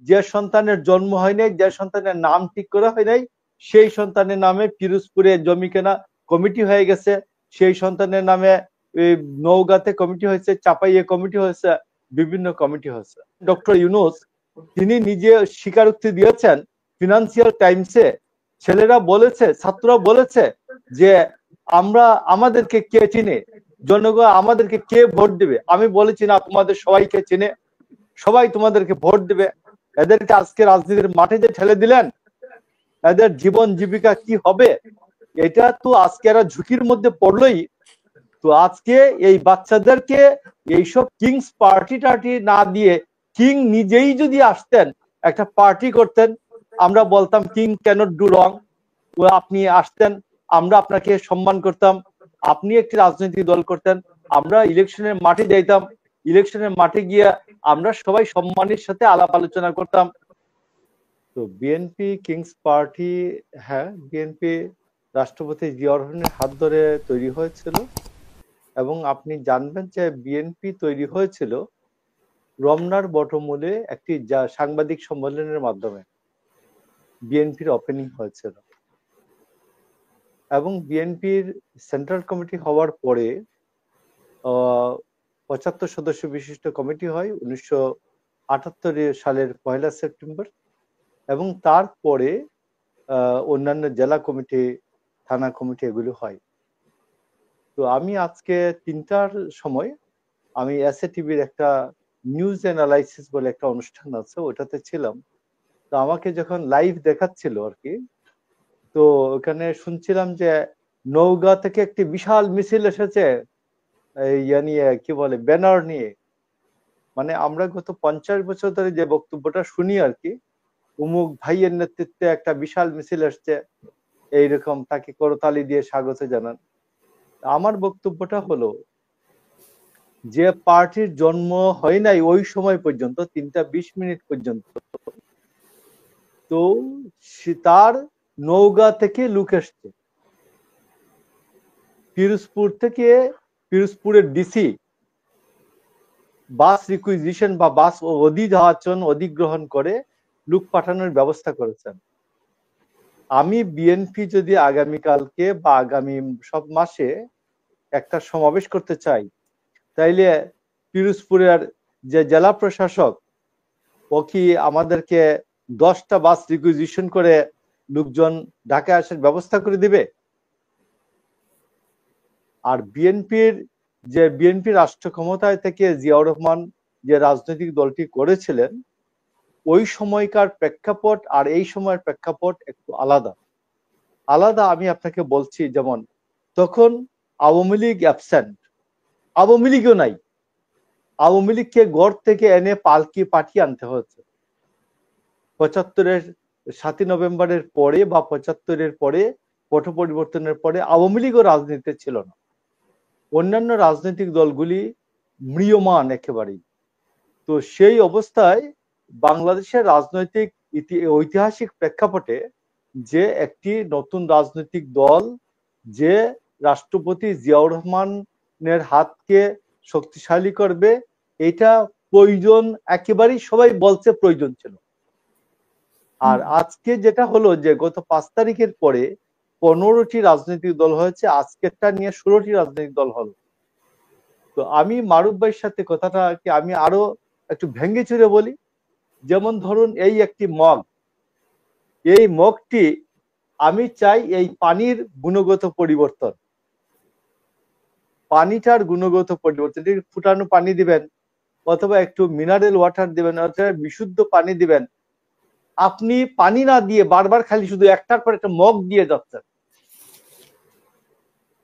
যে সন্তানের জন্ম হয় নাই, যে সন্তানের নাম ঠিক করা হয় নাই, সেই সন্তানের নামে পিরোজপুরে জমি কেনা কমিটি হয়ে গেছে, সেই সন্তানের নামে নওগাঁতে কমিটি হয়েছে, চাপাইয়ে কমিটি হয়েছে, বিভিন্ন কমিটি হয়েছে। ডক্টর ইউনূস তিনি নিজে স্বীকারোক্তি দিয়েছেন ফিনান্সিয়াল টাইমসে, ছেলেরা বলেছে, ছাত্ররা বলেছে যে আমরা আমাদেরকে কে চিনে, জনগণ আমাদেরকে কে ভোট দেবে। আমি বলেছি না, তোমাদের সবাইকে চিনে, সবাই তোমাদেরকে ভোট দেবে। এদেরকে আজকে রাজনীতির মাঠে যে ঠেলে দিলেন, এদের জীবন জীবিকা কি হবে, এটা তো আজকে এরা ঝুঁকির মধ্যে পড়লোই। তো আজকে এই বাচ্চাদেরকে এইসব কিংস পার্টি টার্টি না দিয়ে কিং নিজেই যদি আসতেন, একটা পার্টি করতেন, আমরা বলতাম কিং ক্যানট ডু রং, আপনি আসতেন, আমরা আপনাকে সম্মান করতাম, আপনি একটি রাজনৈতিক দল করতেন, আমরা ইলেকশনের মাঠে যাইতাম, ইলেকশনের মাঠে গিয়ে আমরা সবাই সম্মানের সাথে আলাপ আলোচনা করতাম। তো বিএনপি কিংস পার্টি, হ্যাঁ, বিএনপি রাষ্ট্রপতি জিয়াউর রহমানের হাত ধরে তৈরি হয়েছিল, এবং আপনি জানবেন যে বিএনপি তৈরি হয়েছিল রমনার বটমূলে একটি সাংবাদিক সম্মেলনের মাধ্যমে বিএনপির ওপেনিং হয়েছিল, এবং বিএনপির সেন্ট্রাল কমিটি হওয়ার পরে ৭৫ সদস্য বিশিষ্ট কমিটি হয় 1978 সালের 1 সেপ্টেম্বর, এবং তারপরে অন্যান্য জেলা কমিটি, থানা কমিটি এগুলো হয়। তো আমি আজকে 3টার সময় আমি এসএ টিভির একটা নিউজ অ্যানালাইসিস বলে একটা অনুষ্ঠান আছে, ওটাতে ছিলাম। তো আমাকে যখন লাইভ দেখাচ্ছিল আর কি, তো ওখানে শুনছিলাম যে নওগাঁ থেকে একটি বিশাল মিছিল এসেছে, ইয়ে নিয়ে, কি বলে, ব্যানার নিয়ে। মানে আমরা গত 50 বছর ধরে যে বক্তব্যটা শুনি আর কি, অমুক ভাইয়ের নেতৃত্বে একটা বিশাল মিছিল এসছে, এইরকম, তাকে করতালি দিয়ে স্বাগত জানান। আমার বক্তব্যটা হলো যে পার্টির জন্ম হয় নাই ওই সময় পর্যন্ত, 3:20 পর্যন্ত, তো তার নওগাঁ থেকে লোক এসছে, পিরোজপুর থেকে, পিরোজপুরের ডিসি বাস রিকুইজিশন বা বাস অধিগ্রহণ করে লোক পাঠানোর ব্যবস্থা করেছেন। আমি বিএনপি যদি আগামীকালকে বা আগামী সব মাসে একটা সমাবেশ করতে চাই, তাইলে পিরোজপুরের যে জেলা প্রশাসক, ও কি আমাদেরকে 10টা বাস রিকুইজিশন করে লোকজন ঢাকায় আসার ব্যবস্থা করে দিবে? আর বিএনপি রাষ্ট্র ক্ষমতায় থেকে জিয়াউর রহমান যে রাজনৈতিক দলটি করেছিলেন, ওই সময়কার প্রেক্ষাপট আর এই সময়ের প্রেক্ষাপট একটু আলাদা। আমি আপনাকে বলছি, যেমন তখন আওয়ামী লীগ অ্যাবসেন্ট, আওয়ামী লীগও নাই, আওয়ামী লীগকে গড় থেকে এনে পালকি পাঠিয়ে আনতে হয়েছে 75-এর 7ই নভেম্বরের পরে বা 75-এর পরে, পট পরিবর্তনের পরে আওয়ামী লীগও রাজনীতিতে ছিল না, অন্যান্য রাজনৈতিক দলগুলি ম্রিয়মান একেবারেই। তো সেই অবস্থায় বাংলাদেশের রাজনৈতিক ঐতিহাসিক প্রেক্ষাপটে যে একটি নতুন রাজনৈতিক দল, যে রাষ্ট্রপতি জিয়াউর রহমানের হাতকে শক্তিশালী করবে, এটা প্রয়োজন, একেবারেই সবাই বলছে প্রয়োজন ছিল। আর আজকে যেটা হলো যে গত 5 তারিখের পরে 15টি রাজনৈতিক দল হয়েছে, আজকেরটা নিয়ে 16টি রাজনৈতিক দল হলো। তো আমি মারুফ ভাইয়ের সাথে কথাটা কি আমি আরো একটু ভেঙে চুরে বলি। যেমন ধরুন, এই একটি মগ, এই মগটি আমি চাই এই পানির গুণগত পরিবর্তন, পানিটার গুণগত পরিবর্তন, ফুটানো পানি দিবেন, অথবা একটু মিনারেল ওয়াটার দিবেন, অথবা বিশুদ্ধ পানি দিবেন। আপনি পানি না দিয়ে বারবার খালি শুধু একটার পর একটা মগ দিয়ে যাচ্ছেন।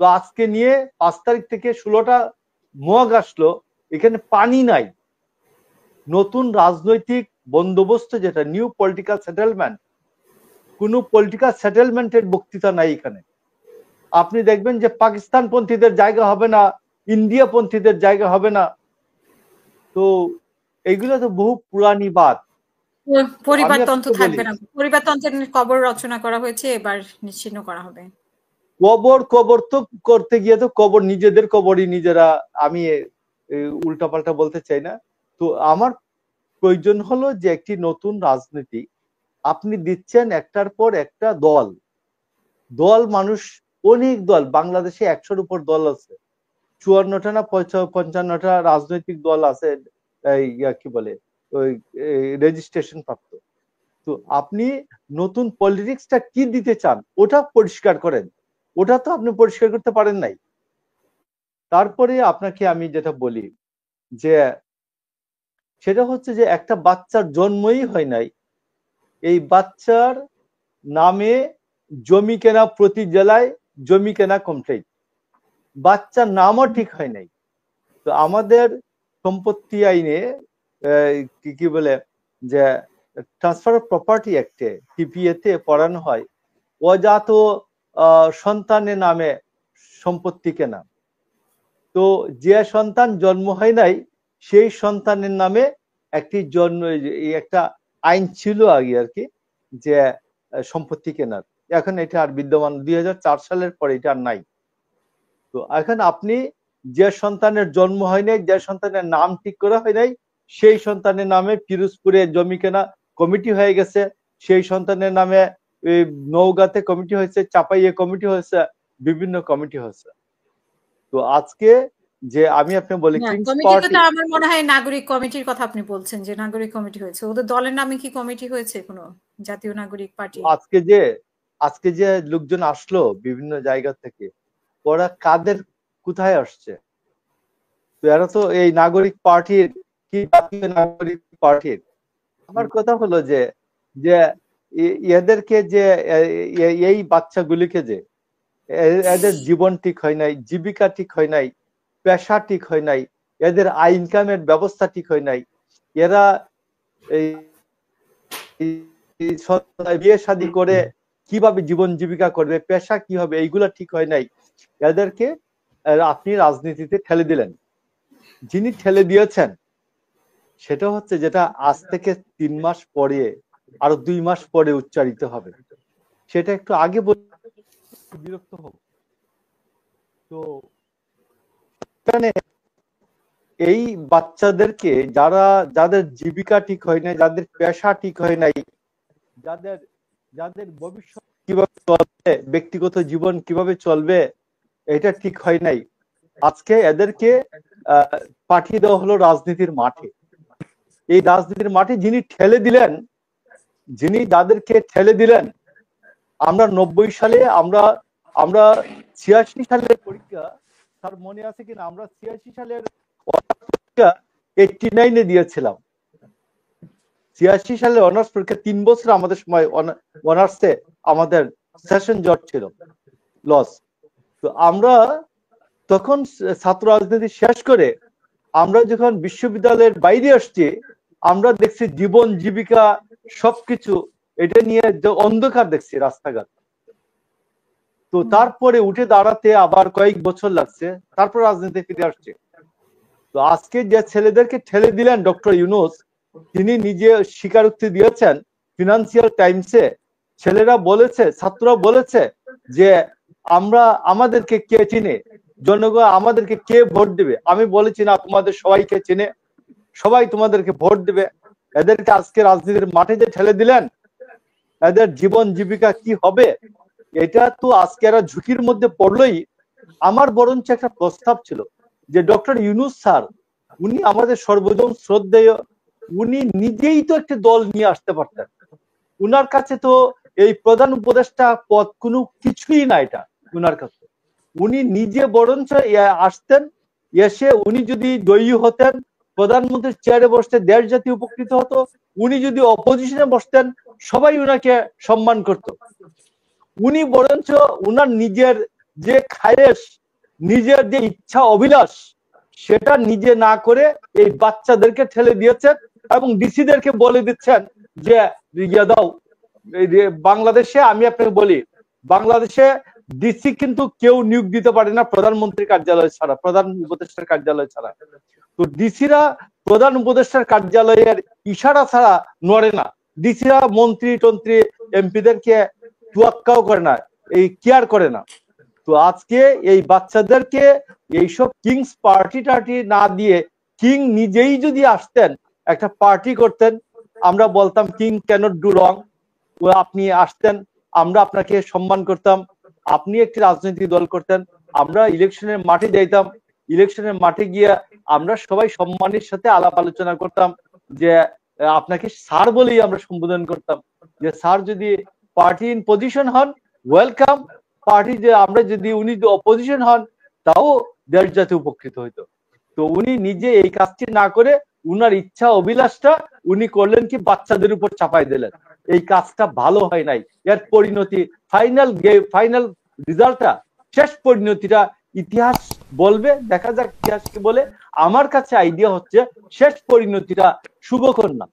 তো আজকে নিয়ে 5 তারিখ থেকে 16টা মগ আসলো, এখানে পানি নাই। নতুন রাজনৈতিক বন্দোবস্ত, যেটা নিউ পলিটিক্যাল সেটেলমেন্ট, কোন পলিটিক্যাল সেটেলমেন্টের বক্তৃতা নাই এখানে। আপনি দেখবেন যে পাকিস্তান পন্থীদের জায়গা হবে না, ইন্ডিয়া পন্থীদের জায়গা হবে না। তো এগুলো তো বহু পুরানি বাত। পরিবারতন্ত্র থাকবে না, পরিবারতন্ত্রের কবর রচনা করা হয়েছে, এবার নিশ্চিহ্ন করা হবে। কবর তো করতে গিয়ে তো কবর, নিজেদের কবরই নিজেরা, আমি উল্টাপাল্টা বলতে চাই না। তো আমার প্রয়োজন হলো যে একটি নতুন রাজনীতি আপনি দিচ্ছেন একটার পর একটা দল দল মানুষ অনেক দল বাংলাদেশে 100-র উপর দল আছে 54টা না 55টা রাজনৈতিক দল আছে কি বলে ওই রেজিস্ট্রেশন প্রাপ্ত তো আপনি নতুন পলিটিক্সটা কি দিতে চান ওটা পরিষ্কার করেন ওটা তো আপনি পরিষ্কার করতে পারেন নাই তারপরে আপনাকে আমি যেটা বলি যে সেটা হচ্ছে যে একটা বাচ্চার জন্মই হয় নাই এই বাচ্চার নামে জমি কেনা প্রতি জেলায় জমি কেনা কমপ্লিট বাচ্চার নামও ঠিক হয় নাই তো আমাদের সম্পত্তি আইনে কি বলে যে ট্রান্সফার অফ প্রপার্টি অ্যাক্টে টিপিএ তে পড়ানো হয় অজাত সন্তানের নামে সম্পত্তি কেনা তো যে সন্তান জন্ম হয় নাই সেই সন্তানের নামে একটি একটা আইন ছিল আগে আর কি যে সম্পত্তি কেনার এখন এটা আর বিদ্যমান 2004 সালের পরে এটা আর নাই তো এখন আপনি যে সন্তানের জন্ম হয় নাই যে সন্তানের নাম ঠিক করা হয় নাই সেই সন্তানের নামে পিরোজপুরে জমি কেনা কমিটি হয়ে গেছে সেই সন্তানের নামে নওগাঁতে কমিটি হয়েছে চাপাইয়ে কমিটি হয়েছে বিভিন্ন কমিটি হয়েছে তো আজকে যে আমি আপনি বলি কমিটিটা আমার মনে হয় নাগরিক কমিটির কথা আপনি বলছেন যে নাগরিক কমিটি হয়েছে ওদের দলের নামে কি কমিটি হয়েছে কোনো জাতীয় নাগরিক পার্টি আজকে যে লোকজন আসলো বিভিন্ন জায়গা থেকে ওরা কাদের কোথায় আসছে তো এরা তো এই নাগরিক পার্টির কি জাতীয় নাগরিক পার্টির আমার কথা হলো যে যে এদেরকে যে এই বাচ্চাগুলিকে যে এদের জীবন ঠিক হয় নাই জীবিকা ঠিক হয় নাই পেশা ঠিক হয় নাই এদের আয় ইনকামের ব্যবস্থা ঠিক হয় নাই এরা এই বিয়ে শাদী করে কিভাবে জীবন জীবিকা করবে পেশা কি হবে এইগুলা ঠিক হয় নাই এদেরকে আপনি রাজনীতিতে ঠেলে দিলেন যিনি ঠেলে দিয়েছেন সেটা হচ্ছে যেটা আজ থেকে 3 মাস পরে আরো 2 মাস পরে উচ্চারিত হবে সেটা একটু আগে বলে বিরক্ত হব তো এই বাচ্চাদেরকে যাদের জীবিকা ঠিক হয় নাই যাদের পেশা ঠিক হয় নাই যাদের ভবিষ্যৎ কিভাবে চলবে ব্যক্তিগত জীবন কিভাবে চলবে এটা ঠিক হয় নাই আজকে এদেরকে পাঠিয়ে দেওয়া হলো রাজনীতির মাঠে এই রাজনীতির মাঠে যিনি ঠেলে দিলেন যিনি যাদেরকে ঠেলে দিলেন আমরা 90 সালে আমরা 86 সালের পরীক্ষা তার মনে আছে কিনা আমরা 86 সালের পরীক্ষা 89-এ দিয়েছিলাম 86 সালের অনার্স পরীক্ষা 3 বছর আমাদের সময় অনার্সে আমাদের সেশন জট ছিল লস তো আমরা তখন ছাত্র রাজনীতি শেষ করে আমরা যখন বিশ্ববিদ্যালয়ের বাইরে আসছি আমরা দেখছি জীবন জীবিকা সবকিছু এটা নিয়ে অন্ধকার দেখছি রাস্তাঘাট তো তারপরে উঠে দাঁড়াতে আবার কয়েক বছর লাগছে তারপর রাজনীতি ফিরে আসছে তো আজকে যে ছেলেদেরকে ঠেলে দিলেন ডক্টর ইউনূস তিনি নিজে স্বীকারোক্তি দিয়েছেন ফিনান্সিয়াল টাইমসে ছেলেরা বলেছে ছাত্ররা বলেছে যে আমাদেরকে কে চিনে জনগণ আমাদেরকে কে ভোট দেবে আমি বলেছি না তোমাদের সবাইকে চিনে সবাই তোমাদেরকে ভোট দেবে এদেরকে আজকে রাজনীতির মাঠে যে ঠেলে দিলেন এদের জীবন জীবিকা কি হবে এটা তো আজকে এরা ঝুঁকির মধ্যে পড়লোই আমার বরঞ্চ একটা প্রস্তাব ছিল যে ডক্টর ইউনূস স্যার উনি আমাদের সর্বজন শ্রদ্ধেয় উনি নিজেই তো একটা দল নিয়ে আসতে পারতেন উনার কাছে তো এই প্রধান উপদেষ্টা পদ কোনো কিছুই না এটা উনার কাছে উনি নিজে বরঞ্চ আসতেন এসে উনি যদি জয়ী হতেন প্রধানমন্ত্রীর চেয়ারে বসতে দেশ জাতি উপকৃত হতো উনি যদি অপোজিশনে বসতেন সবাই উনাকে সম্মান করত উনি বরঞ্চ উনার নিজের যে খায়েশ নিজের যে ইচ্ছা অভিলাষ সেটা নিজে না করে এই বাচ্চাদেরকে ঠেলে দিয়েছেন এবং ডিসিদেরকে বলে দিচ্ছেন যে ইয়ে দাও বাংলাদেশে আমি আপনাকে বলি বাংলাদেশে ডিসি কিন্তু কেউ নিয়োগ দিতে পারে না প্রধানমন্ত্রীর কার্যালয় ছাড়া প্রধান উপদেষ্টার কার্যালয় ছাড়া তো ডিসিরা প্রধান উপদেষ্টার কার্যালয়ের ইশারা ছাড়া নড়ে না ডিসিরা মন্ত্রী টন্ত্রী এমপিদেরকে তোয়াক্কাও করে না এই কেয়ার করে না তো আজকে এই বাচ্চাদেরকে এইসব কিংস পার্টি টার্টি না দিয়ে কিং নিজেই যদি আসতেন একটা পার্টি করতেন, আমরা বলতাম কিং ক্যানট ডু রং, আপনি আসতেন, আমরা আপনাকে সম্মান করতাম, আপনি একটি রাজনৈতিক দল করতেন, আমরা ইলেকশনের মাঠে যাইতাম, ইলেকশনের মাঠে গিয়ে আমরা সবাই সম্মানের সাথে আলাপ আলোচনা করতাম, যে আপনাকে স্যার বলেই আমরা সম্বোধন করতাম, যে স্যার যদি পার্টি ইন পজিশন হন ওয়েলকাম, পার্টি যে আমরা যদি উনি অপোজিশন হন তাও দেশ জাতি উপকৃত হইতো। তো উনি নিজে এই কাজটি না করে উনার ইচ্ছা অভিলাষটা উনি করলেন কি বাচ্চাদের উপর চাপাই দিলেন। এই কাজটা ভালো হয় নাই। এর পরিণতি ফাইনাল রেজাল্টটা, শেষ পরিণতিটা ইতিহাস বলবে, দেখা যাক ইতিহাস কি বলে। আমার কাছে আইডিয়া হচ্ছে শেষ পরিণতিটা শুভকর না।